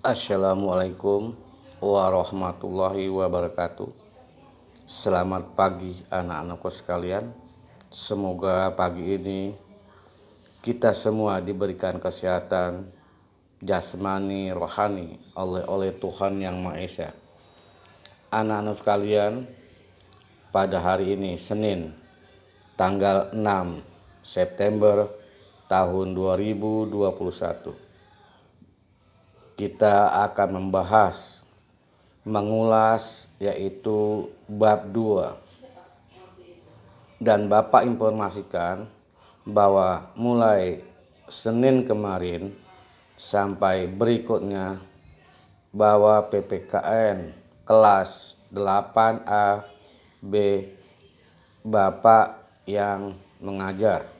Assalamualaikum warahmatullahi wabarakatuh. Selamat pagi anak-anakku sekalian. Semoga pagi ini kita semua diberikan kesehatan jasmani, rohani oleh Tuhan Yang Maha Esa. Anak-anak sekalian, pada hari ini Senin tanggal 6 September tahun 2021, kita akan mengulas yaitu bab 2. Dan Bapak informasikan bahwa mulai Senin kemarin sampai berikutnya bahwa PPKN kelas 8A B Bapak yang mengajar.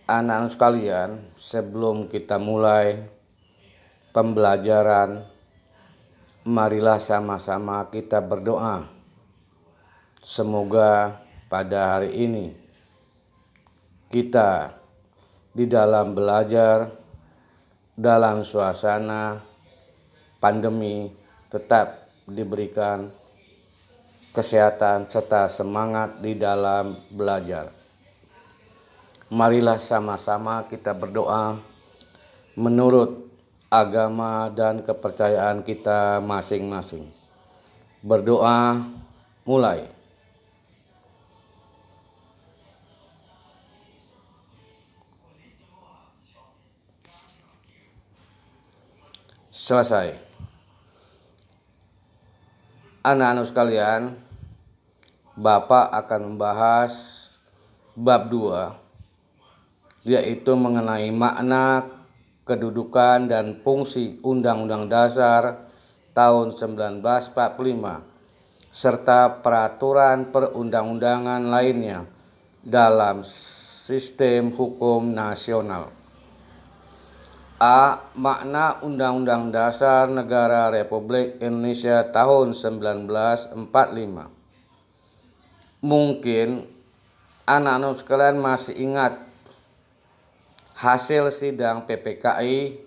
Anak-anak sekalian, sebelum kita mulai pembelajaran, marilah sama-sama kita berdoa. Semoga pada hari ini kita di dalam belajar dalam suasana pandemi tetap diberikan kesehatan serta semangat di dalam belajar. Marilah sama-sama kita berdoa menurut agama dan kepercayaan kita masing-masing. Berdoa mulai. Selesai. Anak-anak sekalian, Bapak akan membahas bab 2, yaitu mengenai makna, kedudukan dan fungsi Undang-Undang Dasar tahun 1945 serta peraturan perundang-undangan lainnya dalam sistem hukum nasional. A. Makna Undang-Undang Dasar Negara Republik Indonesia tahun 1945. Mungkin anak-anak sekalian masih ingat hasil sidang PPKI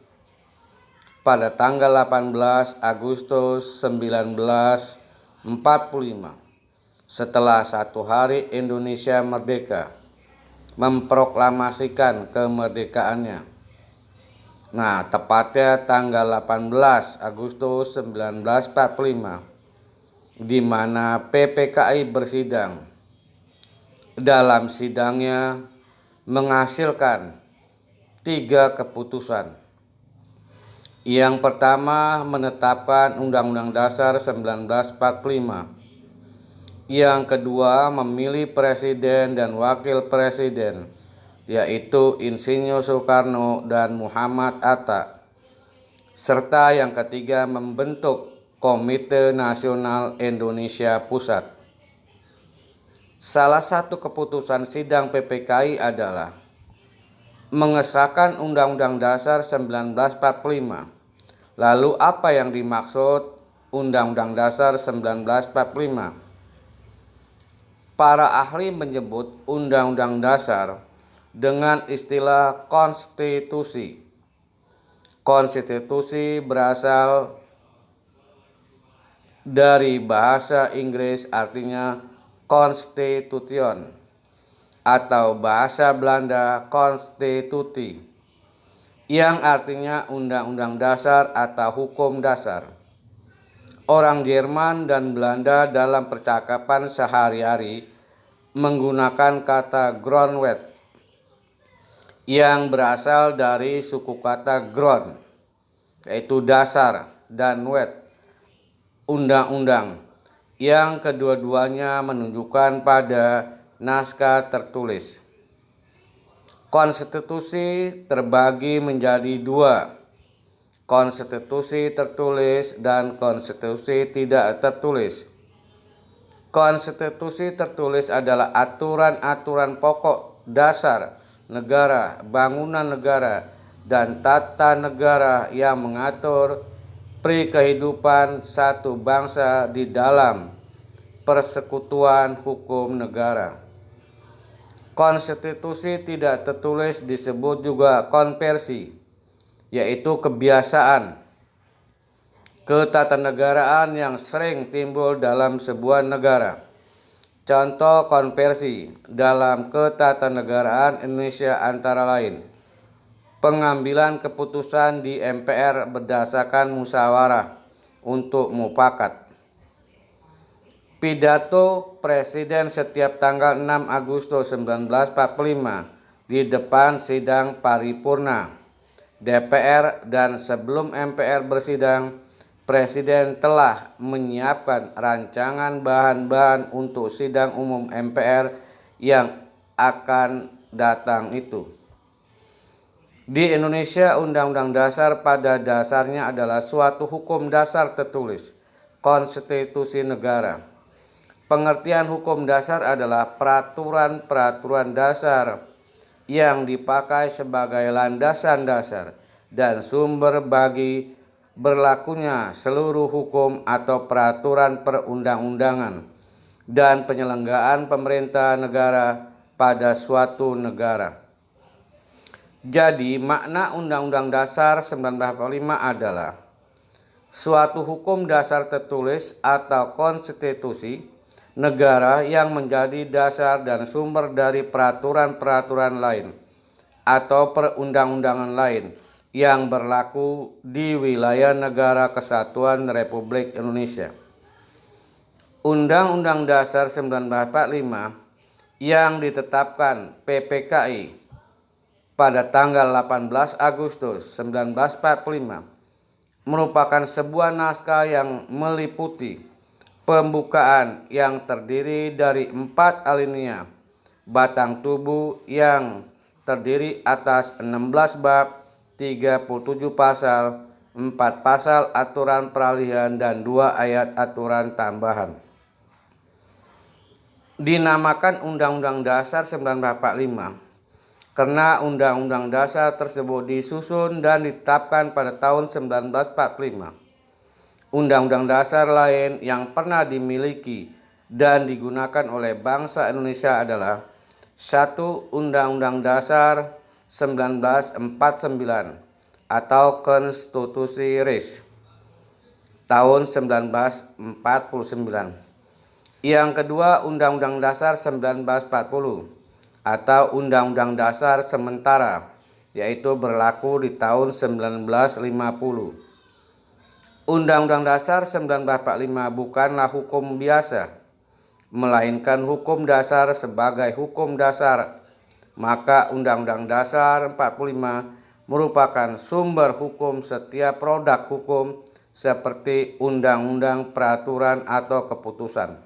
pada tanggal 18 Agustus 1945 setelah 1 hari Indonesia merdeka memproklamasikan kemerdekaannya. Nah, tepatnya tanggal 18 Agustus 1945 di mana PPKI bersidang. Dalam sidangnya menghasilkan 3 keputusan. Yang pertama, menetapkan Undang-Undang Dasar 1945. Yang kedua, memilih presiden dan wakil presiden, yaitu Insinyur Soekarno dan Muhammad Hatta. Serta yang ketiga, membentuk Komite Nasional Indonesia Pusat. Salah satu keputusan sidang PPKI adalah mengesahkan Undang-Undang Dasar 1945. Lalu apa yang dimaksud Undang-Undang Dasar 1945? Para ahli menyebut Undang-Undang Dasar dengan istilah konstitusi. Konstitusi berasal dari bahasa Inggris artinya constitution atau bahasa Belanda konstituti yang artinya undang-undang dasar atau hukum dasar. Orang Jerman dan Belanda dalam percakapan sehari-hari menggunakan kata grondwet yang berasal dari suku kata grond, yaitu dasar, dan wet, undang-undang, yang kedua-duanya menunjukkan pada naskah tertulis. Konstitusi terbagi menjadi 2, konstitusi tertulis dan konstitusi tidak tertulis. Konstitusi tertulis adalah aturan-aturan pokok dasar negara, bangunan negara, dan tata negara yang mengatur kehidupan satu bangsa di dalam persekutuan hukum negara. Konstitusi tidak tertulis disebut juga konversi, yaitu kebiasaan ketatanegaraan yang sering timbul dalam sebuah negara. Contoh konversi dalam ketatanegaraan Indonesia antara lain: pengambilan keputusan di MPR berdasarkan musyawarah untuk mufakat. Pidato Presiden setiap tanggal 6 Agustus 1945 di depan sidang paripurna DPR, dan sebelum MPR bersidang, Presiden telah menyiapkan rancangan bahan-bahan untuk sidang umum MPR yang akan datang itu. Di Indonesia, Undang-Undang Dasar pada dasarnya adalah suatu hukum dasar tertulis, konstitusi negara. Pengertian hukum dasar adalah peraturan-peraturan dasar yang dipakai sebagai landasan dasar dan sumber bagi berlakunya seluruh hukum atau peraturan perundang-undangan dan penyelenggaraan pemerintah negara pada suatu negara. Jadi, makna Undang-Undang Dasar 1945 adalah suatu hukum dasar tertulis atau konstitusi negara yang menjadi dasar dan sumber dari peraturan-peraturan lain atau perundang-undangan lain yang berlaku di wilayah Negara Kesatuan Republik Indonesia. Undang-Undang Dasar 1945 yang ditetapkan PPKI pada tanggal 18 Agustus 1945 merupakan sebuah naskah yang meliputi pembukaan yang terdiri dari 4 alinea, batang tubuh yang terdiri atas 16 bab, 37 pasal, 4 pasal aturan peralihan, dan 2 ayat aturan tambahan. Dinamakan Undang-Undang Dasar 1945 karena Undang-Undang Dasar tersebut disusun dan ditetapkan pada tahun 1945. Undang-undang dasar lain yang pernah dimiliki dan digunakan oleh bangsa Indonesia adalah 1. Undang-Undang Dasar 1949 atau Konstitusi RIS tahun 1949. Yang kedua, Undang-Undang Dasar 1940 atau Undang-Undang Dasar sementara, yaitu berlaku di tahun 1950. Undang-Undang Dasar 1945 bukanlah hukum biasa, melainkan hukum dasar sebagai hukum dasar. Maka Undang-Undang Dasar 45 merupakan sumber hukum setiap produk hukum seperti undang-undang, peraturan, atau keputusan.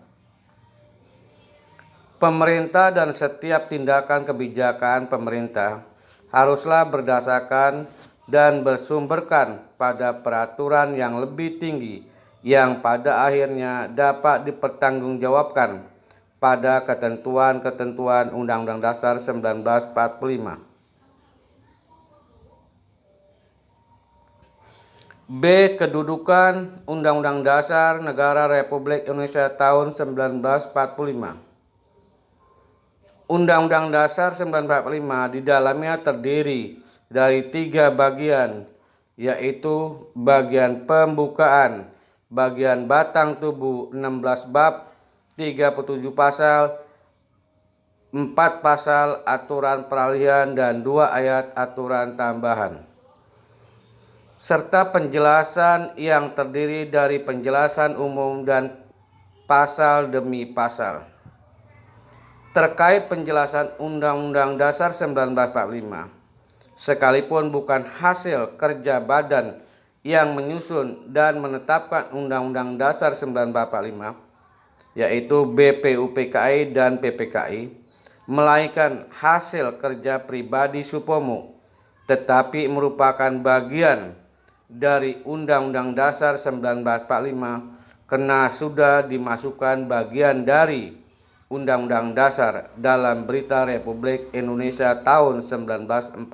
Pemerintah dan setiap tindakan kebijakan pemerintah haruslah berdasarkan dan bersumberkan pada peraturan yang lebih tinggi yang pada akhirnya dapat dipertanggungjawabkan pada ketentuan-ketentuan Undang-Undang Dasar 1945. B. Kedudukan Undang-Undang Dasar Negara Republik Indonesia tahun 1945. Undang-Undang Dasar 1945 di dalamnya terdiri dari 3 bagian, yaitu bagian pembukaan, bagian batang tubuh 16 bab, 37 pasal, 4 pasal aturan peralihan, dan 2 ayat aturan tambahan, serta penjelasan yang terdiri dari penjelasan umum dan pasal demi pasal. Terkait penjelasan Undang-Undang Dasar 1945, sekalipun bukan hasil kerja badan yang menyusun dan menetapkan Undang-Undang Dasar 1945, yaitu BPUPKI dan PPKI, melainkan hasil kerja pribadi Supomo, tetapi merupakan bagian dari Undang-Undang Dasar 1945 karena sudah dimasukkan bagian dari Undang-Undang Dasar dalam Berita Republik Indonesia tahun 1946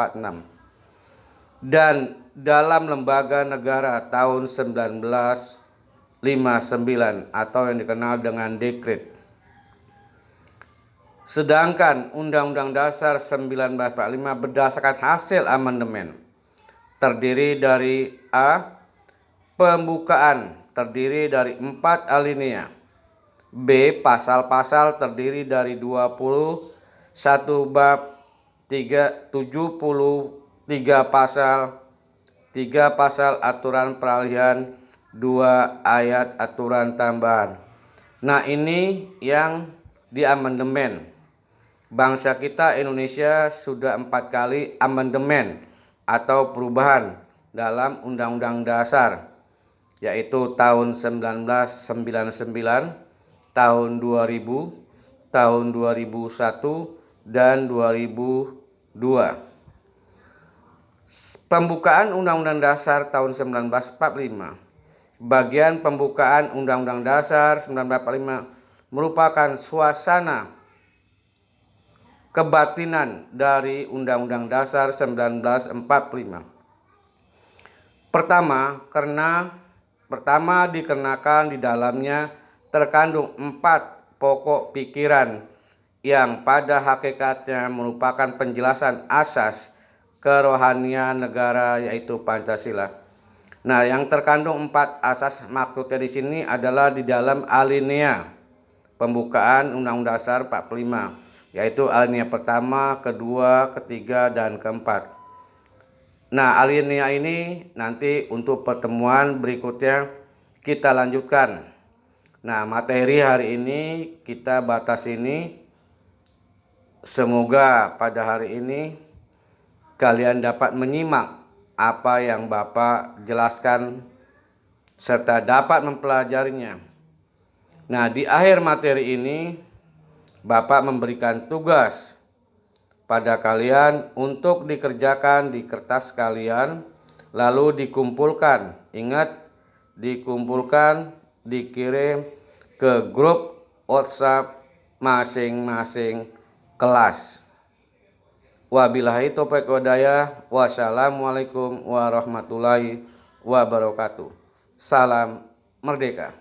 dan dalam Lembaga Negara tahun 1959 atau yang dikenal dengan Dekret. Sedangkan Undang-Undang Dasar 1945 berdasarkan hasil amandemen terdiri dari A. Pembukaan terdiri dari 4 alinea. B. Pasal-pasal terdiri dari 21 bab, 73 pasal, 3 pasal aturan peralihan, 2 ayat aturan tambahan. Nah, ini yang diamandemen. Bangsa kita Indonesia sudah 4 kali amandemen atau perubahan dalam Undang-Undang Dasar, yaitu tahun 1999, tahun 2000, tahun 2001, dan 2002. Pembukaan Undang-Undang Dasar tahun 1945. Bagian pembukaan Undang-Undang Dasar 1945 merupakan suasana kebatinan dari Undang-Undang Dasar 1945. Pertama dikarenakan di dalamnya terkandung 4 pokok pikiran yang pada hakikatnya merupakan penjelasan asas kerohanian negara, yaitu Pancasila. Nah, yang terkandung 4 asas maksudnya di sini adalah di dalam alinea pembukaan Undang-Undang Dasar 45, yaitu alinea pertama, kedua, ketiga, dan keempat. Nah, alinea ini nanti untuk pertemuan berikutnya kita lanjutkan. Nah, materi hari ini kita batas ini. Semoga pada hari ini kalian dapat menyimak apa yang Bapak jelaskan serta dapat mempelajarinya. Nah, di akhir materi ini Bapak memberikan tugas pada kalian untuk dikerjakan di kertas kalian, lalu dikumpulkan. Ingat, dikumpulkan, dikirim ke grup WhatsApp masing-masing kelas. Wabillahi taufiq walhidayah. Wassalamualaikum warahmatullahi wabarakatuh. Salam merdeka.